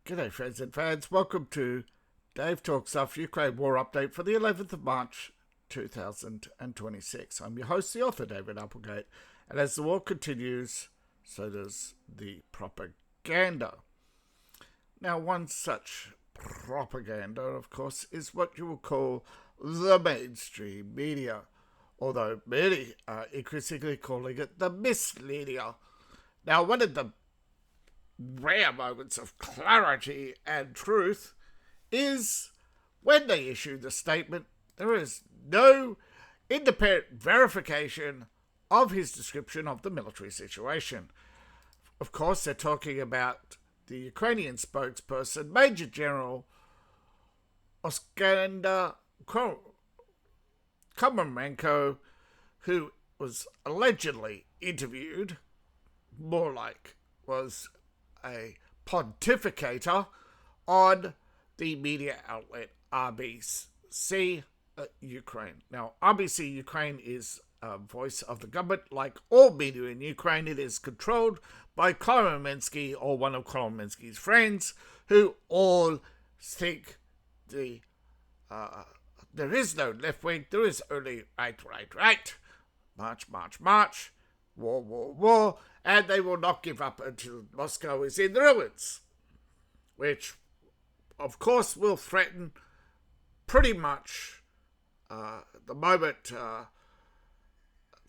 G'day friends and fans, welcome to Dave Talks Stuff Ukraine War Update for the 11th of March 2026. I'm your host, the author, David Applegate, and as the war continues, so does the propaganda. Now, one such propaganda, of course, is what you will call the mainstream media, although many are increasingly calling it the misledia. Now, one of the rare moments of clarity and truth is when they issue the statement there is no independent verification of his description of the military situation. Of course, they're talking about the Ukrainian spokesperson, Major General Oskander Komarmenko, who was allegedly interviewed, more like was a pontificator on the media outlet RBC Ukraine. Now, RBC Ukraine is a voice of the government. Like all media in Ukraine, it is controlled by Kolomensky or one of Kolomensky's friends, who all think there is no left wing, there is only right, march, war, and they will not give up until Moscow is in ruins, which, of course, will threaten pretty much the moment.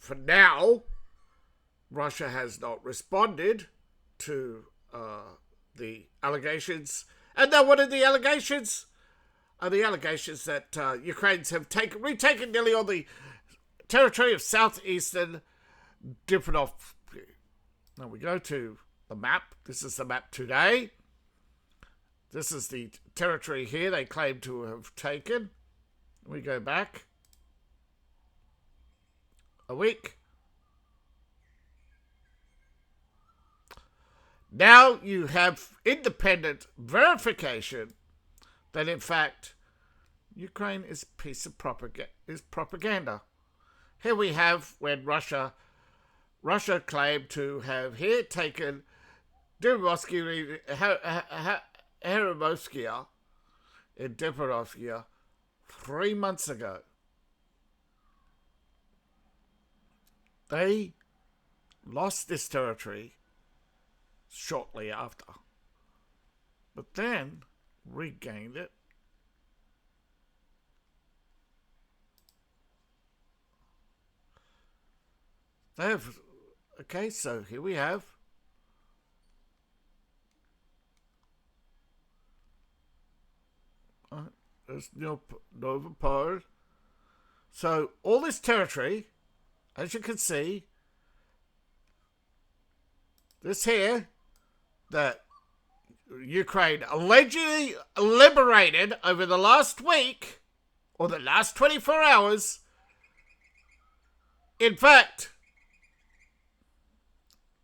For now, Russia has not responded to the allegations. And now what are the allegations? Are the allegations that Ukrainians have retaken nearly all the territory of southeastern Dnipro. Now we go to the map. This is the map today. This is the territory here they claim to have taken. We go back a week. Now you have independent verification that in fact Ukraine is a piece of propaganda. Here we have when Russia claimed to have here taken Heremovskia in Dnipro 3 months ago. They lost this territory shortly after, but then regained it. They have. Okay, so here we have there's Novopol. So all this territory, as you can see, this here that Ukraine allegedly liberated over the last week or the last 24 hours, in fact,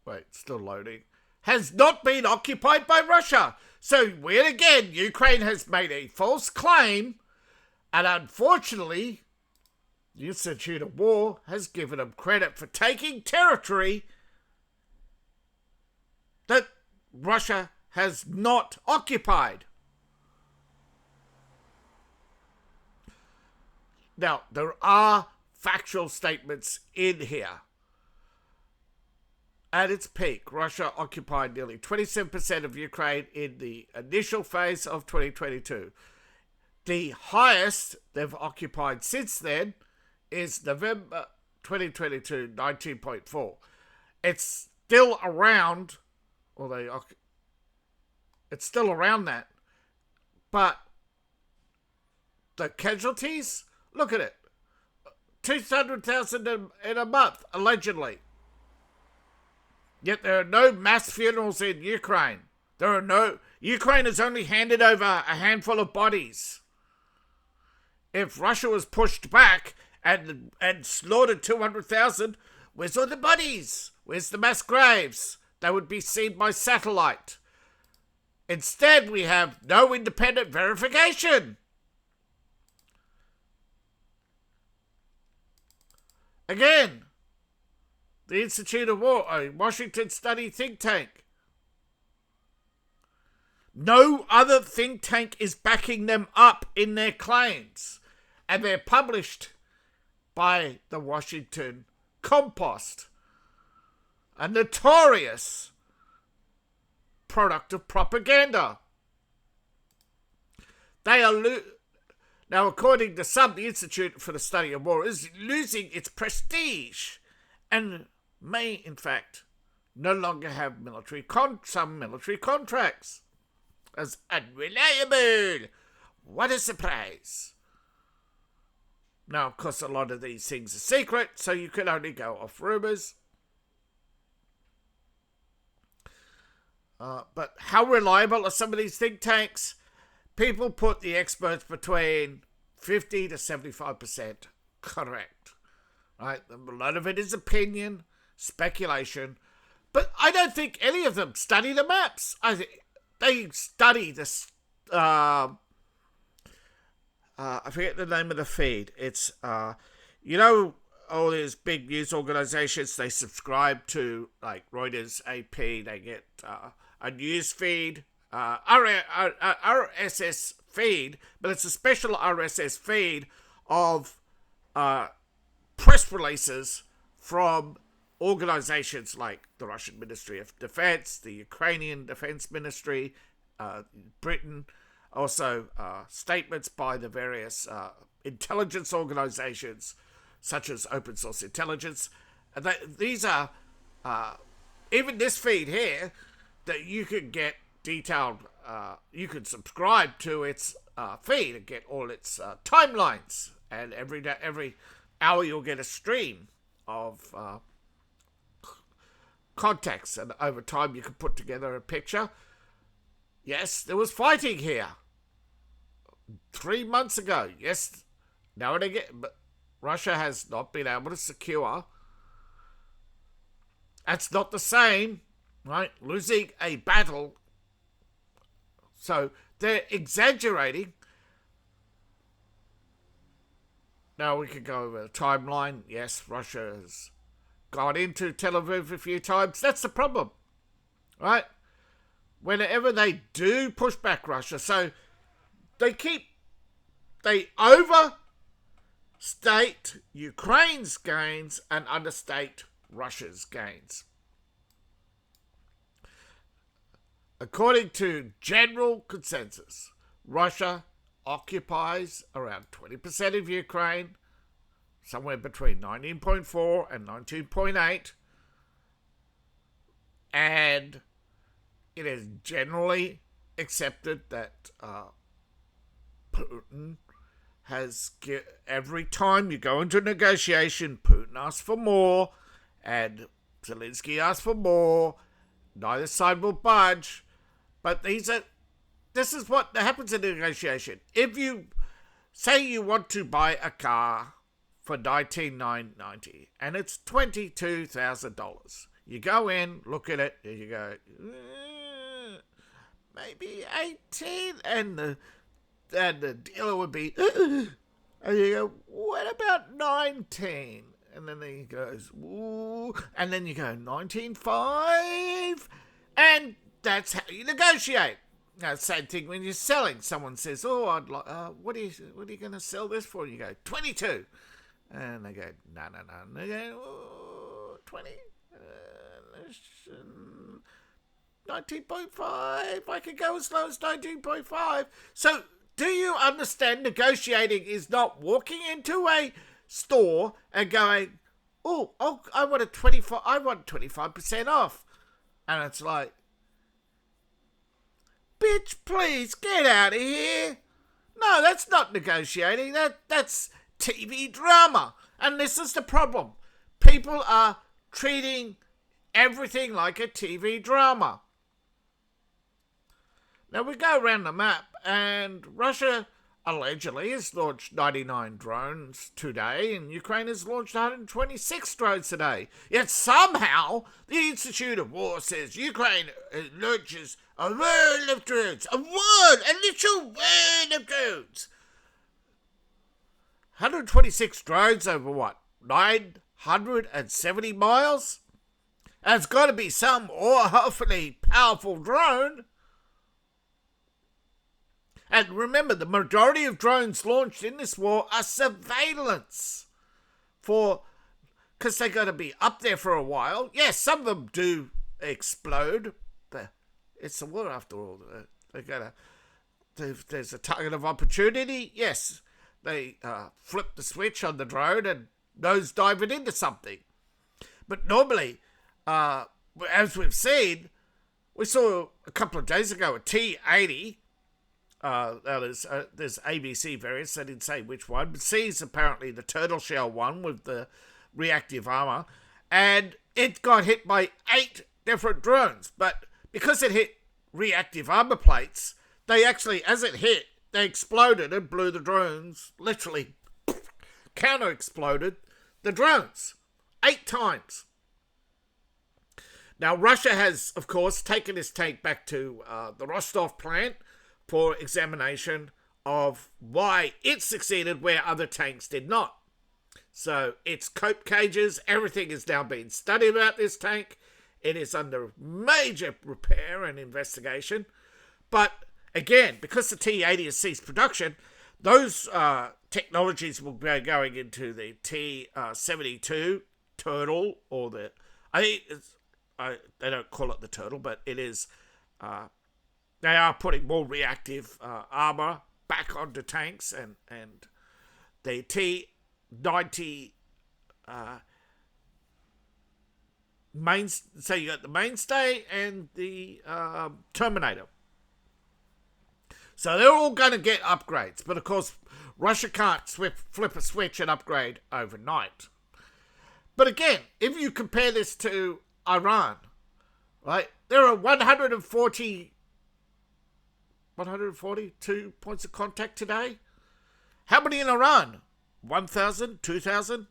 wait, still loading, has not been occupied by Russia. So, yet again, Ukraine has made a false claim, and unfortunately, the Institute of War has given them credit for taking territory that Russia has not occupied. Now, there are factual statements in here. At its peak, Russia occupied nearly 27% of Ukraine in the initial phase of 2022. The highest they've occupied since then is November 2022, 19.4. It's still around, it's still around that. But the casualties, look at it. 200,000 in a month, allegedly. Yet there are no mass funerals in Ukraine. Ukraine has only handed over a handful of bodies. If Russia was pushed back and slaughtered 200,000, where's all the bodies? Where's the mass graves? They would be seen by satellite. Instead, we have no independent verification. Again, the Institute of War, a Washington study think tank. No other think tank is backing them up in their claims. And they're published by the Washington Compost, a notorious product of propaganda. They are now, according to some, the Institute for the Study of War is losing its prestige and may, in fact, no longer have some military contracts as unreliable. What a surprise. Now, of course, a lot of these things are secret, so you can only go off rumours. But how reliable are some of these think tanks? People put the experts between 50 to 75% correct. Right? A lot of it is opinion, speculation, but I don't think any of them study the maps. I think they study this. I forget the name of the feed. It's all these big news organizations. They subscribe to like Reuters, AP. They get a news feed, RSS feed, but it's a special RSS feed of press releases from organizations like the Russian Ministry of Defense, the Ukrainian Defense Ministry, Britain, also statements by the various intelligence organizations, such as Open Source Intelligence. And these are, even this feed here, that you can get detailed, you can subscribe to its feed and get all its timelines. And every hour you'll get a stream of context, and over time you can put together a picture. Yes, there was fighting here 3 months ago. Yes, now and again, but Russia has not been able to secure. That's not the same, right? Losing a battle. So they're exaggerating. Now we can go over the timeline. Yes, Russia has gone into Tel Aviv a few times. That's the problem, right? Whenever they do push back Russia, so they overstate Ukraine's gains and understate Russia's gains. According to general consensus, Russia occupies around 20% of Ukraine, somewhere between 19.4 and 19.8, and it is generally accepted that Putin has, every time you go into a negotiation, Putin asks for more, and Zelensky asks for more. Neither side will budge, but this is what happens in a negotiation. If you say you want to buy a car for $19,990 and it's $22,000, you go in, look at it, and you go, maybe 18, and the dealer would be, and you go, what about 19? And then he goes, ooh, and then you go 19.5, and that's how you negotiate. Now, same thing when you're selling. Someone says, "Oh, I'd like, what are you going to sell this for?" And you go 22, and they go, "No." And they go, oh, 20, 19.5. I could go as low as 19.5. So, do you understand? Negotiating is not walking into a store and going, oh, I want 25% off, and it's like, bitch, please get out of here. No, that's not negotiating. That's TV drama, and this is the problem. People are treating everything like a TV drama. Now we go around the map, and Russia allegedly has launched 99 drones today, and Ukraine has launched 126 drones today. Yet somehow, the Institute of War says Ukraine launches a world of drones. A literal world of drones. 126 drones over what? 970 miles? And it's got to be some awfully powerful drone. And remember, the majority of drones launched in this war are surveillance because they're going to be up there for a while. Yes, some of them do explode, but it's the war after all. They're going to, if there's a target of opportunity, yes, they flip the switch on the drone and nosedive it into something. But normally, as we've seen, we saw a couple of days ago a T-80. There's ABC variants. They didn't say which one, but C is apparently the turtle shell one with the reactive armor, and it got hit by 8 different drones. But because it hit reactive armor plates, they actually, as it hit, they exploded and blew the drones, literally counter-exploded the drones 8 times. Now, Russia has, of course, taken this tank back to the Rostov plant for examination of why it succeeded where other tanks did not. So its cope cages, everything is now being studied about this tank. It is under major repair and investigation. But again, because the T-80 has ceased production, those technologies will be going into the T-72 Turtle, or the... they don't call it the Turtle, but it is... they are putting more reactive armor back onto tanks, and the T-90 so you got the Mainstay and the Terminator. So they're all going to get upgrades, but of course Russia can't flip a switch and upgrade overnight. But again, if you compare this to Iran, right, there are 142 points of contact today. How many in Iran? 1,000, 2,000,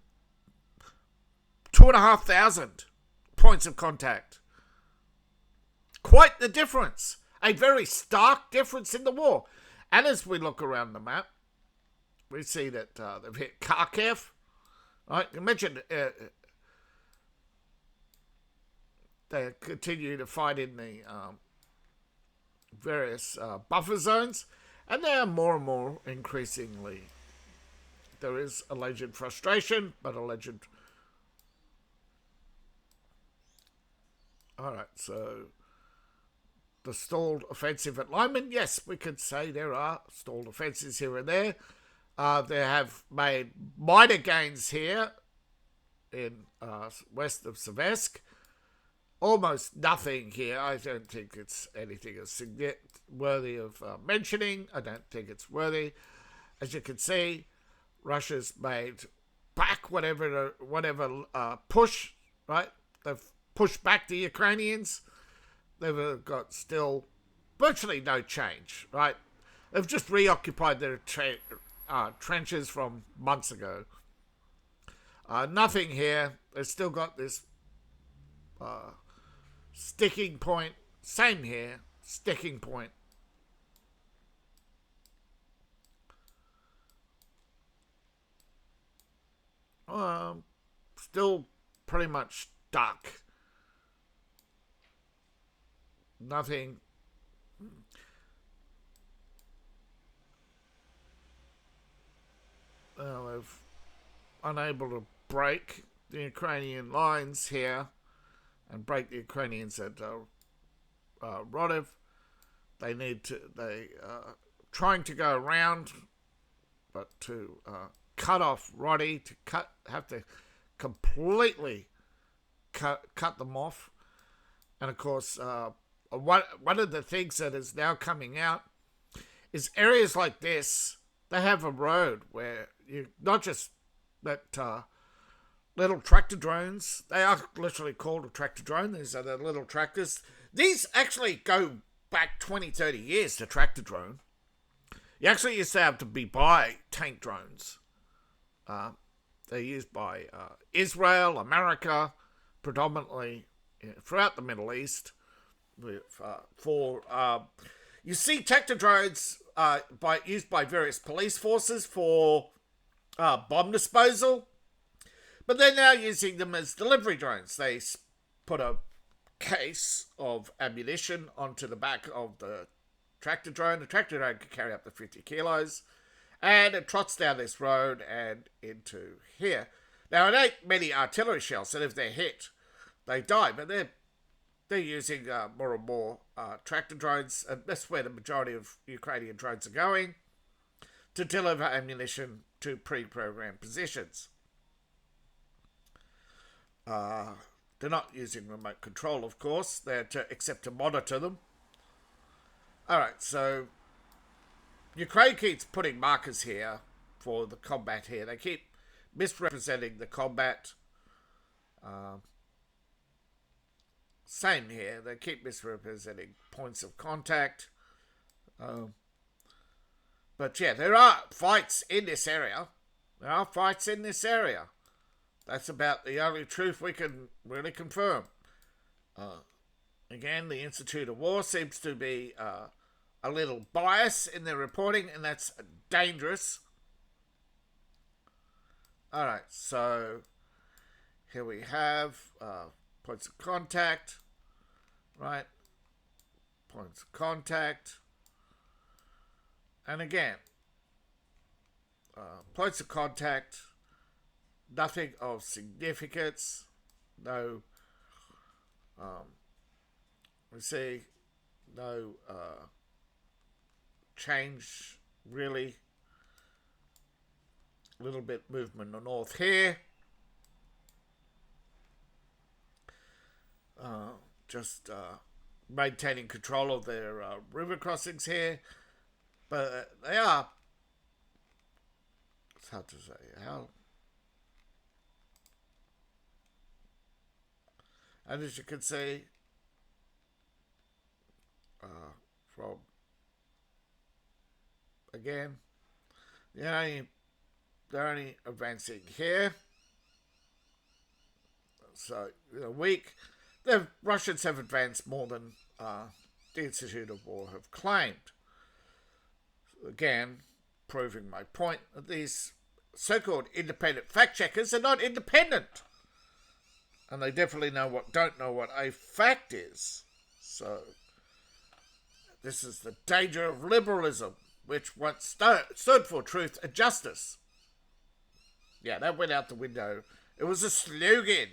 2,500 points of contact. Quite the difference. A very stark difference in the war. And as we look around the map, we see that they've hit Kharkiv. Right? Imagine they continue to fight in the various buffer zones, and they are more and more increasingly. There is alleged frustration, but alleged. All right, so the stalled offensive at Lyman, yes, we could say there are stalled offensives here and there. They have made minor gains here in west of Seversk. Almost nothing here. I don't think it's anything worthy of mentioning. I don't think it's worthy. As you can see, Russia's made back whatever push, right? They've pushed back the Ukrainians. They've got still virtually no change, right? They've just reoccupied their trenches from months ago. Nothing here. They've still got this sticking point. Same here. Sticking point. Still pretty much stuck. Nothing. They've unable to break the Ukrainian lines here and break the Ukrainians at Rodiv. They trying to go around, but to cut off Roddy, have to completely cut them off. And of course, one of the things that is now coming out is areas like this. They have a road where you not just that little tractor drones. They are literally called a tractor drone. These are the little tractors. These actually go back 20, 30 years to tractor drone. You actually used to have to buy tank drones. They're used by Israel, America, predominantly throughout the Middle East. You see tractor drones used by various police forces for bomb disposal, but they're now using them as delivery drones. They put a case of ammunition onto the back of the tractor drone. The tractor drone can carry up to 50 kilos. And it trots down this road and into here. Now, it ain't many artillery shells, and if they're hit, they die. But they're using more and more tractor drones, and that's where the majority of Ukrainian drones are going, to deliver ammunition to pre-programmed positions. They're not using remote control, of course. They're except to monitor them. Alright, so Ukraine keeps putting markers here for the combat here. They keep misrepresenting the combat. Same here. They keep misrepresenting points of contact. But yeah, there are fights in this area. That's about the only truth we can really confirm. Again, the Institute of War seems to be a little biased in their reporting, and that's dangerous. Alright, so here we have points of contact, right? Points of contact. And again, points of contact, nothing of significance, no, we see no change really. A little bit movement in the north here. Just maintaining control of their river crossings here. But they are, it's hard to say how. And as you can see, from, again, they're only advancing here. So, in a week, the Russians have advanced more than the Institute of War have claimed. Again, proving my point that these so-called independent fact-checkers are not independent. And they definitely don't know what a fact is. So, this is the danger of liberalism, which once stood for truth and justice. Yeah, that went out the window. It was a slogan.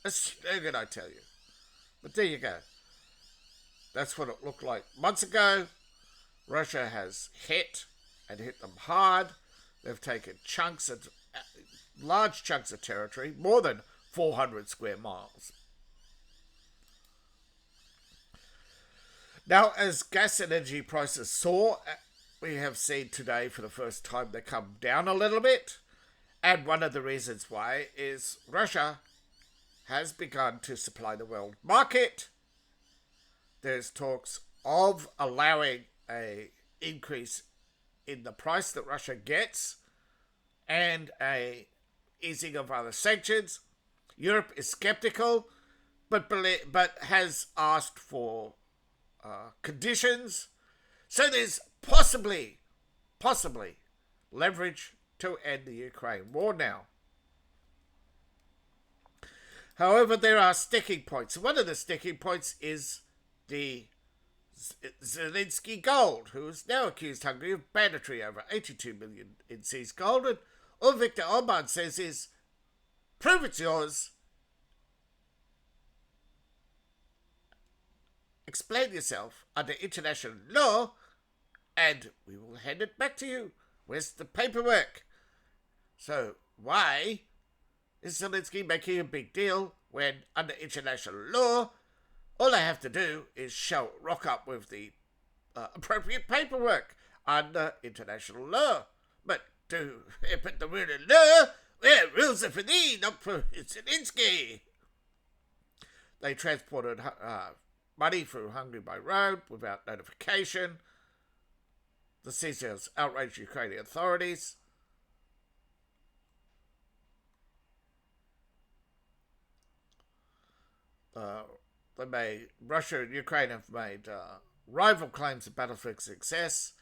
A slogan, I tell you. But there you go. That's what it looked like months ago. Russia has hit them hard. They've taken large chunks of territory, more than 400 square miles. Now, as gas and energy prices soar, we have seen today for the first time they come down a little bit. And one of the reasons why is Russia has begun to supply the world market. There's talks of allowing a increase in the price that Russia gets and a easing of other sanctions. Europe is skeptical, but has asked for conditions. So there's possibly leverage to end the Ukraine war now. However, there are sticking points. One of the sticking points is the Zelensky gold, who has now accused Hungary of banditry over 82 million in seized gold. And all Viktor Orban says is, prove it's yours. Explain yourself under international law, and we will hand it back to you. Where's the paperwork? So why is Zelensky making a big deal when under international law, all I have to do is rock up with the appropriate paperwork under international law. But the rule of law, well, rules are for thee, not for Zelensky. They transported money through Hungary by road without notification. The seizures outraged Ukrainian authorities. Russia and Ukraine have made rival claims of battlefield success,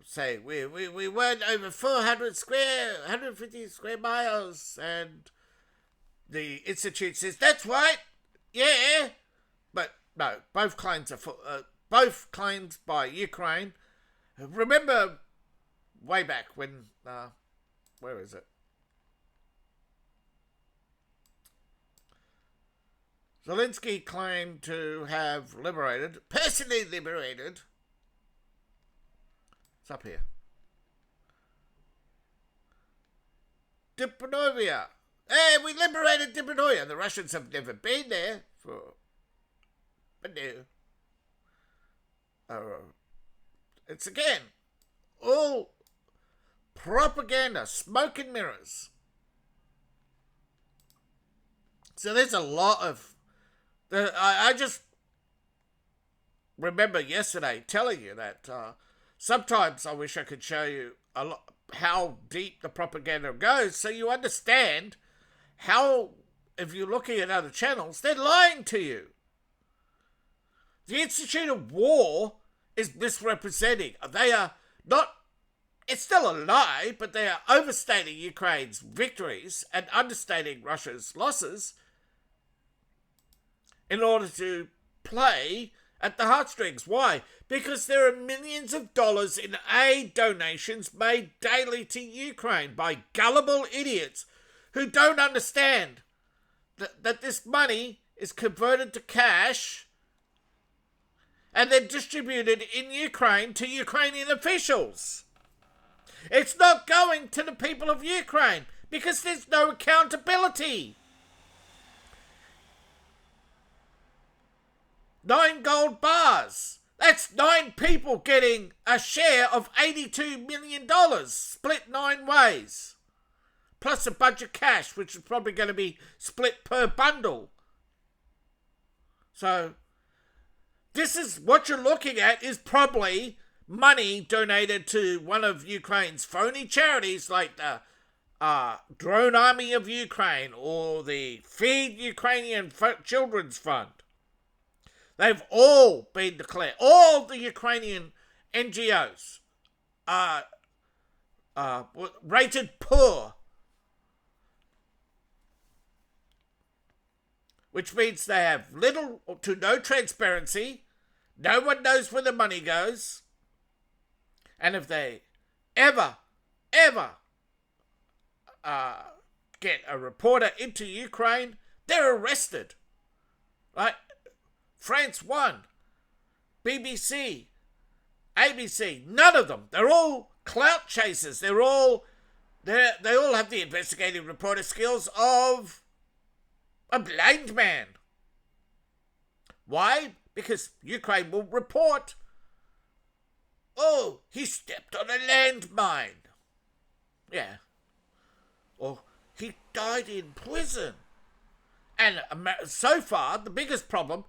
saying we won over 150 square miles, and the Institute says, that's right, yeah, but no, both claims are both claims by Ukraine. Remember way back when, where is it? Zelensky claimed to have personally liberated, it's up here, Diplonovia. Hey, we liberated Diplonovia. The Russians have never been there but no. It's again all propaganda, smoke and mirrors. So there's a lot of... I just remember yesterday telling you that sometimes I wish I could show you how deep the propaganda goes so you understand how, if you're looking at other channels, they're lying to you. The Institute of War is misrepresenting. They are not... It's still a lie, but they are overstating Ukraine's victories and understating Russia's losses in order to play at the heartstrings. Why? Because there are millions of dollars in aid donations made daily to Ukraine by gullible idiots who don't understand that this money is converted to cash and then distributed in Ukraine to Ukrainian officials. It's not going to the people of Ukraine because there's no accountability. 9 gold bars. That's 9 people getting a share of $82 million, split 9 ways. Plus a bunch of cash, which is probably going to be split per bundle. So, this is what you're looking at is probably money donated to one of Ukraine's phony charities like the Drone Army of Ukraine or the Feed Ukrainian Children's Fund. They've all been declared. All the Ukrainian NGOs are rated poor, which means they have little to no transparency. No one knows where the money goes. And if they ever get a reporter into Ukraine, they're arrested. Right? France 1, BBC, ABC, none of them. They're all clout chasers. They all have the investigative reporter skills of a blind man. Why? Because Ukraine will report, oh, he stepped on a landmine. Yeah. Or he died in prison. And so far, the biggest problem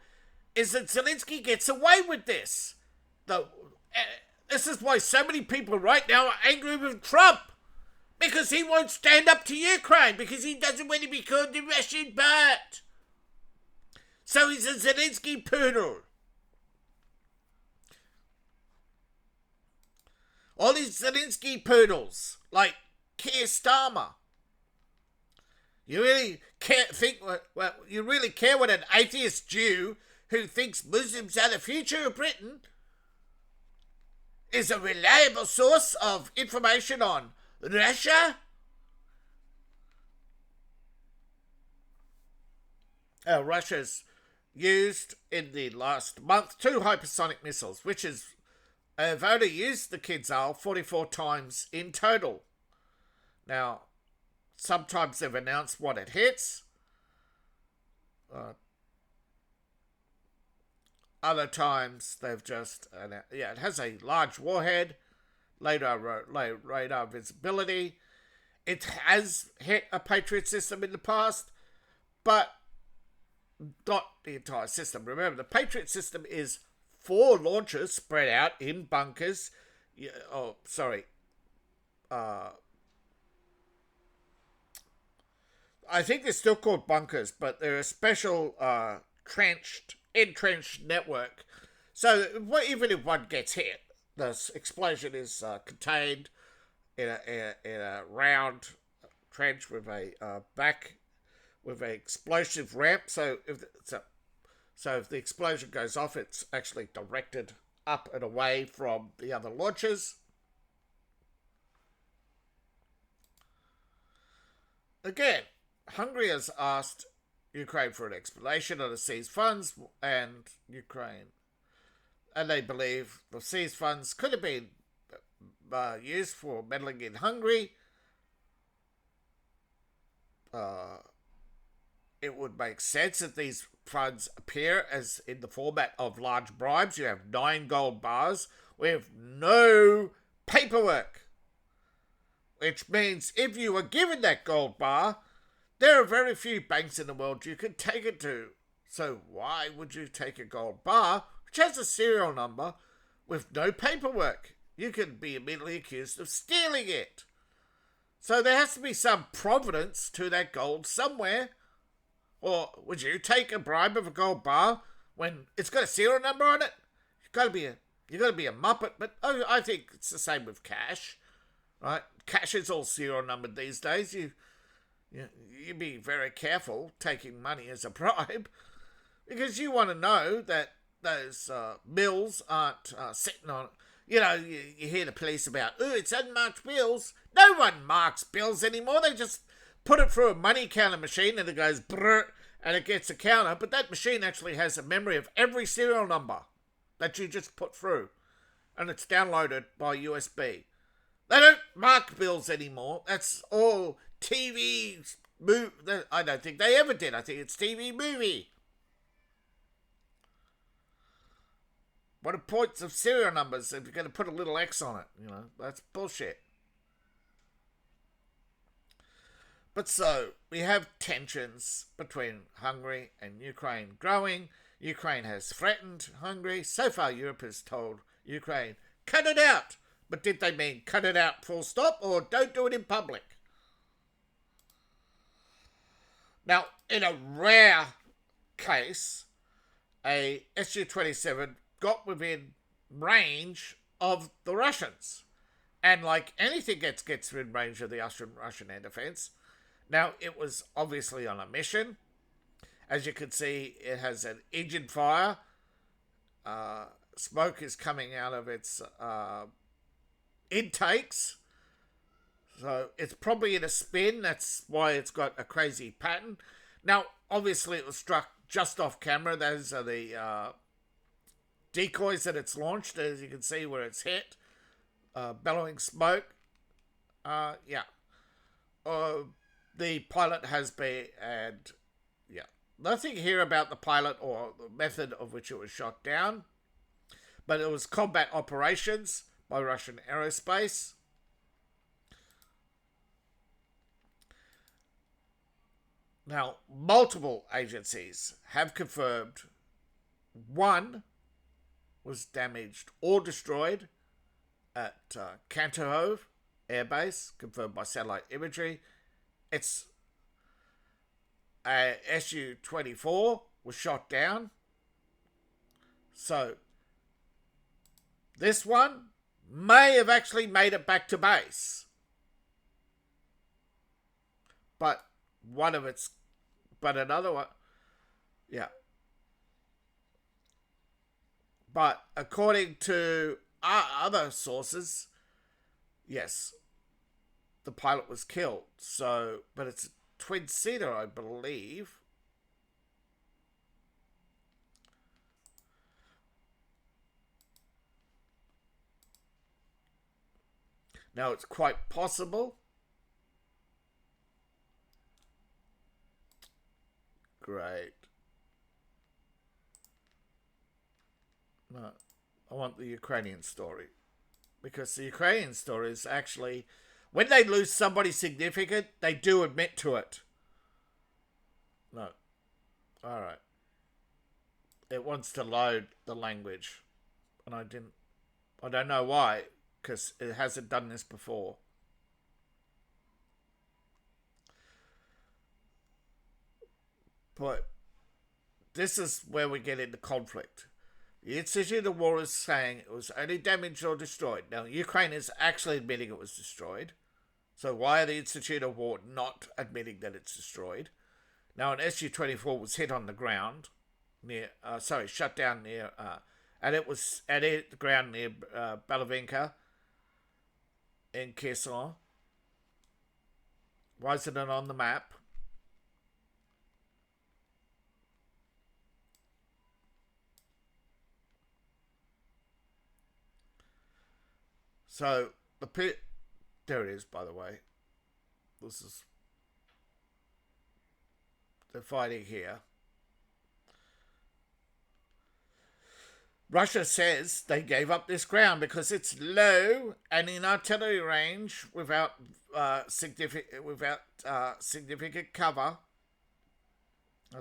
is that Zelensky gets away with this. This is why so many people right now are angry with Trump. Because he won't stand up to Ukraine. Because he doesn't want to be called the Russian bat. So he's a Zelensky poodle. All these Zelensky poodles, like Keir Starmer. You really you really care what an atheist Jew who thinks Muslims are the future of Britain is a reliable source of information on Russia? Russia's used in the last month 2 hypersonic missiles, which is have only used the Kinzhal 44 times in total. Now, sometimes they've announced what it hits. Other times they've just... it has a large warhead, radar visibility. It has hit a Patriot system in the past, but not the entire system. Remember, the Patriot system is 4 launchers spread out in bunkers. I think they're still called bunkers, but they're a special entrenched network. So even if one gets hit, the explosion is contained in a round trench with a explosive ramp. So So if the explosion goes off, it's actually directed up and away from the other launchers. Again, Hungary has asked Ukraine for an explanation of the seized funds, and they believe the seized funds could have been used for meddling in Hungary. It would make sense that these funds appear as in the format of large bribes. You have 9 gold bars with no paperwork, which means if you were given that gold bar, there are very few banks in the world you could take it to. So why would you take a gold bar, which has a serial number, with no paperwork? You could be immediately accused of stealing it. So there has to be some provenance to that gold somewhere. Or would you take a bribe of a gold bar when it's got a serial number on it? You've got to be a muppet. But I think it's the same with cash, right? Cash is all serial numbered these days. You be very careful taking money as a bribe, because you want to know that those bills aren't sitting on. You hear the police about, it's unmarked bills. No one marks bills anymore. They just put it through a money counter machine and it goes brrr and it gets a counter. But that machine actually has a memory of every serial number that you just put through, and it's downloaded by USB. They don't mark bills anymore. That's all TV. I don't think they ever did. I think it's TV movie. What are points of serial numbers if you're going to put a little X on it? That's bullshit. But so, we have tensions between Hungary and Ukraine growing. Ukraine has threatened Hungary. So far, Europe has told Ukraine, cut it out. But did they mean cut it out full stop, or don't do it in public? Now, in a rare case, a Su-27 got within range of the Russians. And like anything gets within range of the Russian air defense. Now, it was obviously on a mission. As you can see, it has an engine fire. Smoke is coming out of its intakes. So it's probably in a spin. That's why it's got a crazy pattern. Now, obviously, it was struck just off camera. Those are the decoys that it's launched, as you can see where it's hit. Bellowing smoke. The pilot has been, and nothing here about the pilot or the method of which it was shot down. But it was combat operations by Russian aerospace. Now, multiple agencies have confirmed one was damaged or destroyed at Kantohove Air Base, confirmed by satellite imagery. Its Su-24 was shot down. So, this one may have actually made it back to base. But another one, But according to other sources, yes, the pilot was killed. So, but it's a twin-seater, I believe. Now, it's quite possible. Great. No, I want the Ukrainian story. Because the Ukrainian story is actually, when they lose somebody significant, they do admit to it. No. Alright. It wants to load the language. And I don't know why, because it hasn't done this before. But this is where we get into conflict. The Institute of War is saying it was only damaged or destroyed. Now, Ukraine is actually admitting it was destroyed. So why are the Institute of War not admitting that it's destroyed? Now, an Su-24 was hit on the ground. near, shut down near, and it was at the ground near Balavinka in Kherson. Why isn't it on the map? So the pit, there it is. By the way, this is they're fighting here. Russia says they gave up this ground because it's low and in artillery range without significant cover.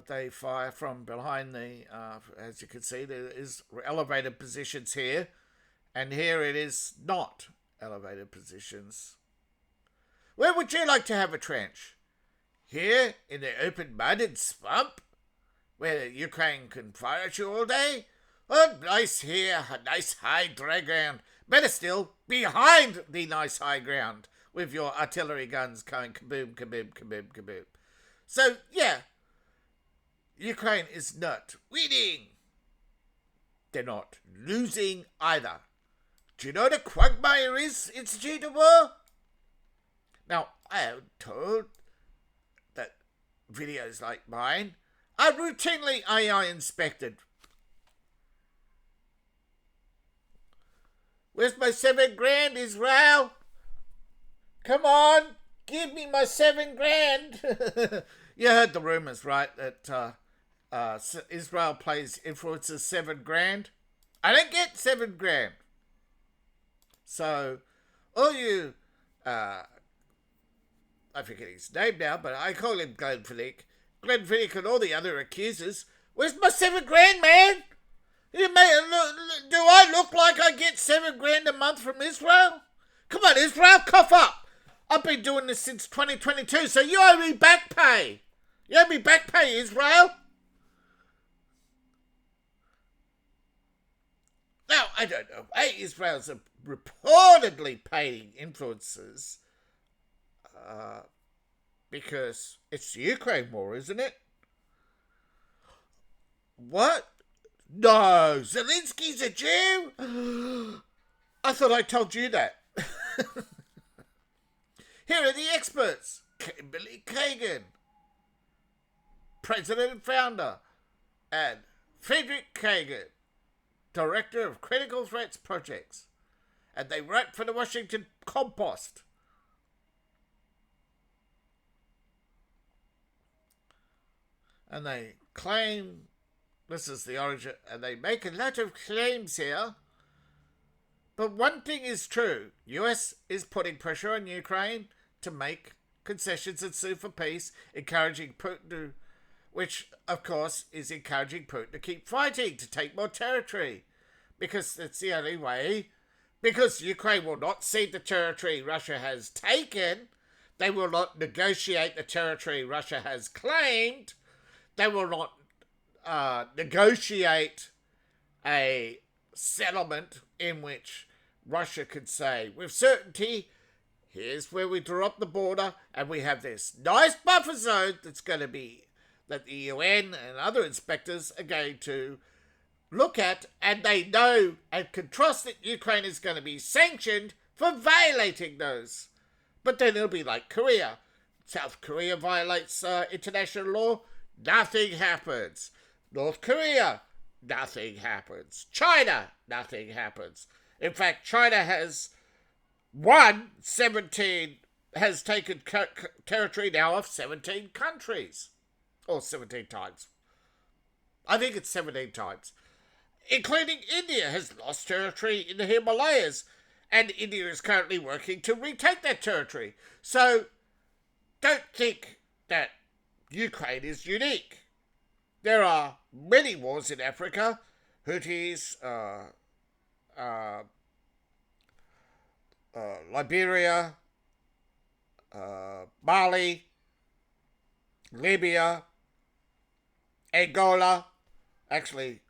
They fire from behind the. As you can see, there is elevated positions here, and here it is not elevated positions. Where would you like to have a trench? Here in the open mud and swamp, where Ukraine can fire at you all day? Oh, nice here, a nice high dry ground. Better still, behind the nice high ground, with your artillery guns going kaboom, kaboom, kaboom, kaboom. So, yeah, Ukraine is not winning. They're not losing either. Do you know what a quagmire is, Institute of War? Now, I am told that videos like mine are routinely AI inspected. Where's my $7,000, Israel? Come on, give me my $7,000. You heard the rumors, right? That Israel plays influencers $7,000. I don't get $7,000. So, all you, I forget his name now, but I call him Glenn Finnick and all the other accusers. Where's my $7,000, man? Do I look like I get $7,000 a month from Israel? Come on, Israel, cough up. I've been doing this since 2022, so you owe me back pay. You owe me back pay, Israel. Now, I don't know. Israel's reportedly paying influencers because it's the Ukraine war, isn't it? What? No, Zelensky's a Jew? I thought I told you that. Here are the experts. Kimberly Kagan, president and founder, and Frederick Kagan, director of critical threats projects. And they write for the Washington Compost. And they claim, this is the origin, and they make a lot of claims here. But one thing is true. US is putting pressure on Ukraine to make concessions and sue for peace, encouraging Putin to, which of course is encouraging Putin to keep fighting, to take more territory. Because that's the only way. Because Ukraine will not cede the territory Russia has taken. They will not negotiate the territory Russia has claimed. They will not negotiate a settlement in which Russia could say, with certainty, here's where we draw up the border, and we have this nice buffer zone that's going to be, that the UN and other inspectors are going to look at, and they know and can trust that Ukraine is going to be sanctioned for violating those. But then it'll be like Korea. South Korea violates international law, nothing happens. North Korea, nothing happens. China, nothing happens. In fact, China has has taken territory now of 17 countries. Or 17 times. I think it's 17 times. Including India has lost territory in the Himalayas. And India is currently working to retake that territory. So, don't think that Ukraine is unique. There are many wars in Africa. Houthis, Liberia, Mali, Libya, Angola. Actually,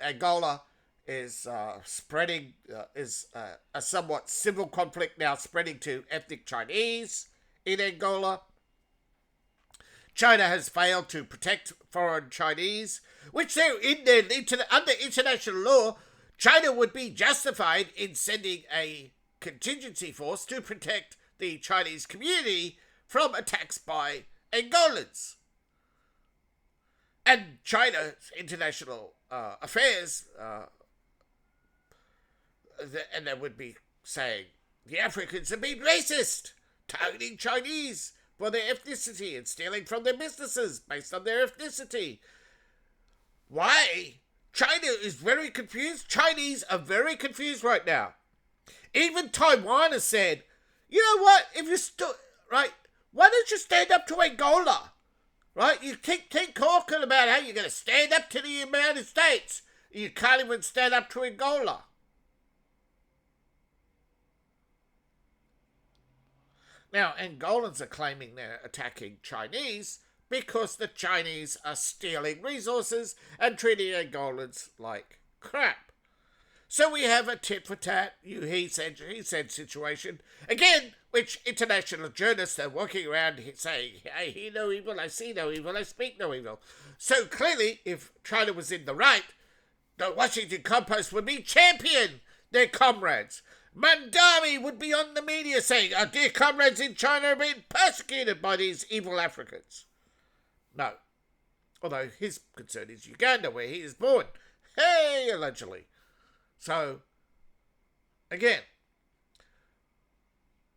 Angola is spreading, is a somewhat civil conflict now spreading to ethnic Chinese in Angola. China has failed to protect foreign Chinese, which under international law, China would be justified in sending a contingency force to protect the Chinese community from attacks by Angolans. And China's international affairs, and they would be saying the Africans have been racist, targeting Chinese for their ethnicity and stealing from their businesses based on their ethnicity. Why? China is very confused. Chinese are very confused right now. Even Taiwan has said, you know what, if you're right, why don't you stand up to Angola? Right? You keep talking about how you're going to stand up to the United States. You can't even stand up to Angola. Now, Angolans are claiming they're attacking Chinese because the Chinese are stealing resources and treating Angolans like crap. So we have a tit-for-tat, he said situation, again, which international journalists are walking around saying, I hear no evil, I see no evil, I speak no evil. So clearly, if China was in the right, the Washington Compost would be champion their comrades. Mandami would be on the media saying, our dear comrades in China are being persecuted by these evil Africans. No. Although his concern is Uganda, where he is born. Hey, allegedly. So, again,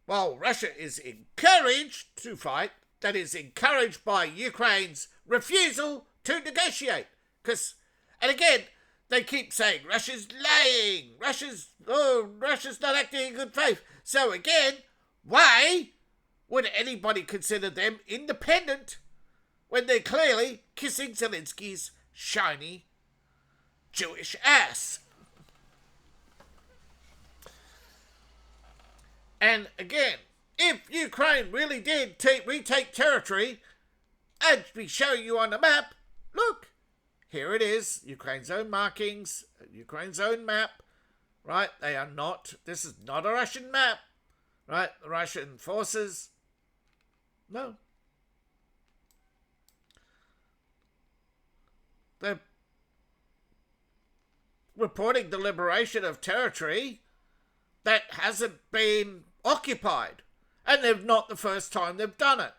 while Russia is encouraged to fight, that is encouraged by Ukraine's refusal to negotiate. And again, they keep saying Russia's lying, Russia's not acting in good faith. So again, why would anybody consider them independent when they're clearly kissing Zelensky's shiny Jewish ass? And again, if Ukraine really did retake territory and be showing you on the map, look, here it is, Ukraine's own markings, Ukraine's own map, right? This is not a Russian map, right? The Russian forces, no. They're reporting the liberation of territory that hasn't been occupied. And they're not the first time they've done it.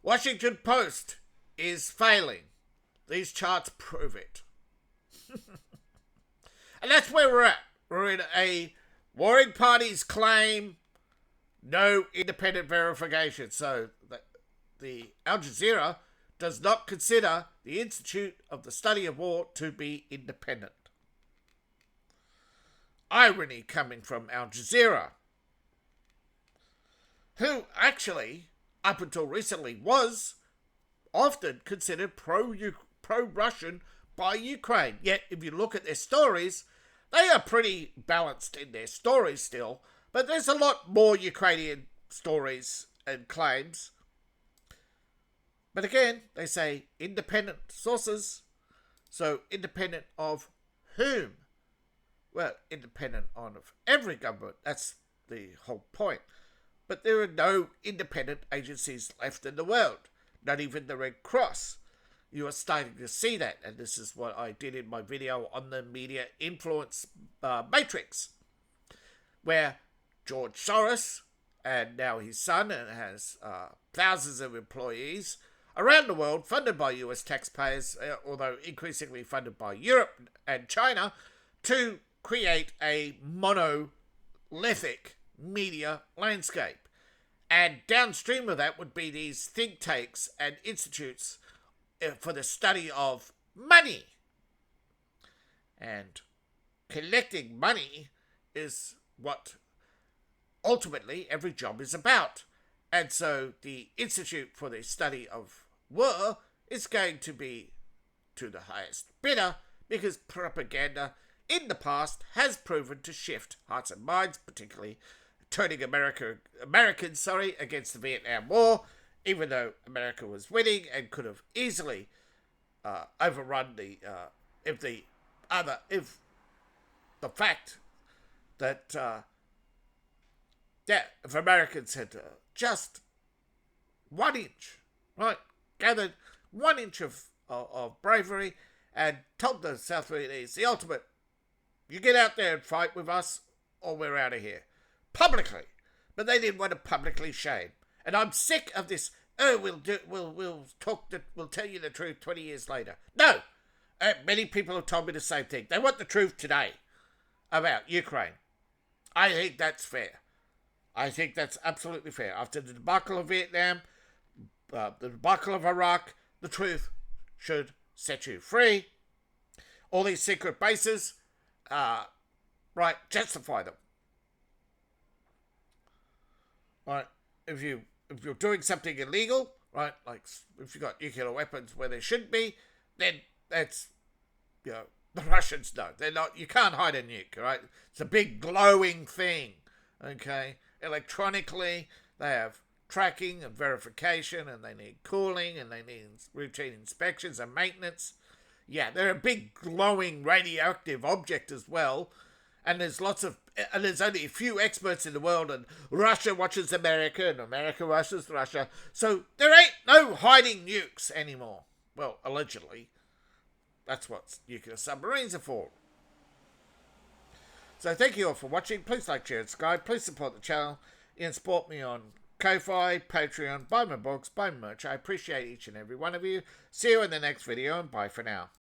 Washington Post is failing. These charts prove it. And that's where we're at. We're in a warring parties claim no independent verification. So the Al Jazeera does not consider the Institute of the Study of War to be independent. Irony coming from Al Jazeera, who actually, up until recently, was often considered pro-Russian by Ukraine. Yet, if you look at their stories, they are pretty balanced in their stories still, but there's a lot more Ukrainian stories and claims. But again, they say independent sources. So, independent of whom? Well, independent of every government. That's the whole point. But there are no independent agencies left in the world. Not even the Red Cross. You are starting to see that. And this is what I did in my video on the media influence matrix. Where George Soros, and now his son, and has thousands of employees around the world, funded by US taxpayers, although increasingly funded by Europe and China, to create a monolithic media landscape. And downstream of that would be these think tanks and institutes for the study of money. And collecting money is what ultimately every job is about. And so the Institute for the Study of War is going to be to the highest bidder, because propaganda in the past has proven to shift hearts and minds, particularly turning Americans against the Vietnam War, even though America was winning and could have easily overrun if the fact that if Americans had just 1 inch, right? Gathered 1 inch of bravery and told the South Vietnamese, the ultimate, you get out there and fight with us or we're out of here. Publicly. But they didn't want to publicly shame. And I'm sick of this, we'll tell you the truth 20 years later. No! Many people have told me the same thing. They want the truth today about Ukraine. I think that's fair. I think that's absolutely fair. After the debacle of Vietnam, the debacle of Iraq, the truth should set you free. All these secret bases, right, justify them. Right, if you're doing something illegal, right, like if you've got nuclear weapons where there shouldn't be, then that's, you know, the Russians know. They're not, you can't hide a nuke, right? It's a big glowing thing, okay? Electronically, they have tracking and verification, and they need cooling, and they need routine inspections and maintenance. Yeah, they're a big glowing radioactive object as well. And there's only a few experts in the world, and Russia watches America, and America watches Russia. So there ain't no hiding nukes anymore. Well, allegedly. That's what nuclear submarines are for. So thank you all for watching. Please like, share, and subscribe. Please support the channel and support me on Ko-Fi, Patreon, buy my books, buy my merch. I appreciate each and every one of you. See you in the next video, and bye for now.